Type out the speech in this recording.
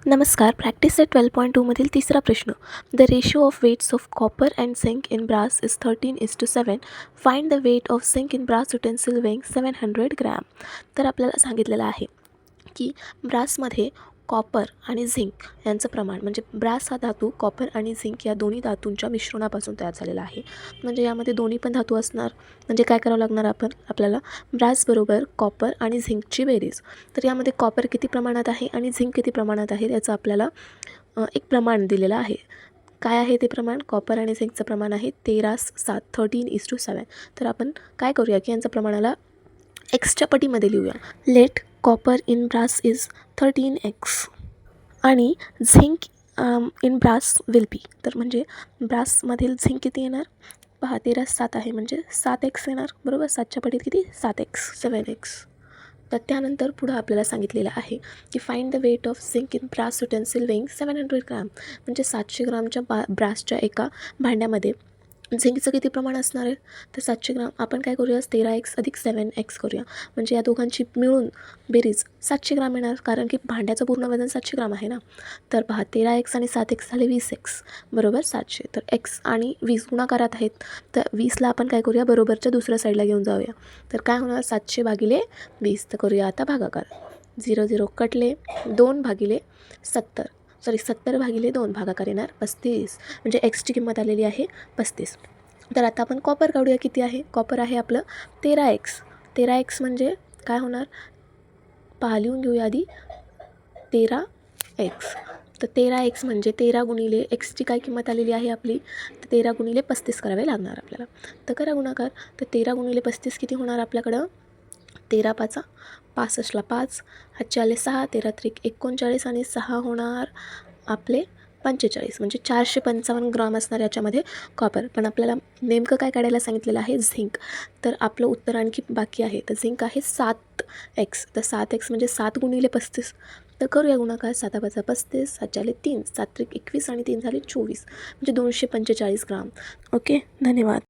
नमस्कार. Practice set 12.2 मधील तिसरा प्रश्न. The ratio of weights of copper and zinc in brass is 13:7. Find the weight of zinc in brass utensil weighing 700 gram. तर आपल्याला सांगितलेलं आहे की ब्रासमध्ये कॉपर आणि झिंक यांचं प्रमाण, म्हणजे ब्रास हा धातू कॉपर आणि झिंक या दोन्ही धातूंच्या मिश्रणापासून तयार झालेला आहे. म्हणजे यामध्ये दोन्ही पण धातू असणार. म्हणजे काय करावं लागणार आपल्याला ब्रास बरोबर कॉपर आणि झिंकची बेरीज. तर यामध्ये कॉपर किती प्रमाणात आहे आणि झिंक किती प्रमाणात आहे याचं आपल्याला एक प्रमाण दिलेलं आहे. काय आहे ते प्रमाण? कॉपर आणि झिंकचं प्रमाण आहे 13:7, 13:7. तर आपण काय करूया की यांचं प्रमाणाला एक्सच्या पटीमध्ये लिहूया. Let copper in brass is 13x आणि zinc in brass will be. तर म्हणजे ब्रासमधील झिंक किती येणार? पहा, 13:7 आहे म्हणजे 7x येणार, बरोबर. 7च्या पटीत किती? 7x, 7x. तर त्यानंतर पुढं आपल्याला सांगितलेलं आहे की find the weight of zinc in brass utensil weighing 700 gram. म्हणजे 700 ग्रामच्या ब्रासच्या एका भांड्यामध्ये झिंकचं किती प्रमाण असणार आहे? तर 700 ग्राम. आपण काय करूया? 13x अधिक 7x करूया. म्हणजे या दोघांची मिळून बेरीज 700 ग्राम येणार, कारण की भांड्याचं पूर्ण वजन 700 ग्राम आहे ना. तर पहा, 13x आणि 7x झाले 20x, बरोबर 700. तर x आणि 20 गुणाकारात आहेत. तर 20ला आपण काय करूया? बरोबरच्या दुसऱ्या साईडला घेऊन जाऊया. तर काय होणार? 700 भागिले 20. तर करूया आता भागाकार. 0 0 कटले. 70 भागिले 2 भागाकार येणार 35. म्हणजे एक्सची किंमत आलेली आहे 35. तर आता आपण कॉपर काढूया. किती आहे? कॉपर आहे आपलं 13x. 13x म्हणजे काय होणार? पहा, लिहून घेऊया आधी. 13x. तर 13x म्हणजे 13 गुणिले एक्सची काय किंमत आलेली आहे आपली? तर 13 गुणिले 35 करावे लागणार आपल्याला. तर करा गुणाकार. तर 13 गुणिले 35 किती होणार आपल्याकडं? 13 5 65ला 5, 5 आले 6, 13 त्रिक 39 आणि 6 होणार आपले 45. म्हणजे 455 ग्राम असणार याच्यामध्ये कॉपर. पण आपल्याला नेमकं काय काढायला सांगितलेलं आहे? झिंक. तर आपलं उत्तर आणखी बाकी आहे. तर झिंक आहे 7x. तर 7x म्हणजे 7 गुणिले 35. तर करूया गुणाकार. 7 5 35, 7 आले 3, 7 त्रिक 21 आणि 3 झाले 24. म्हणजे 245 ग्राम. ओके, धन्यवाद.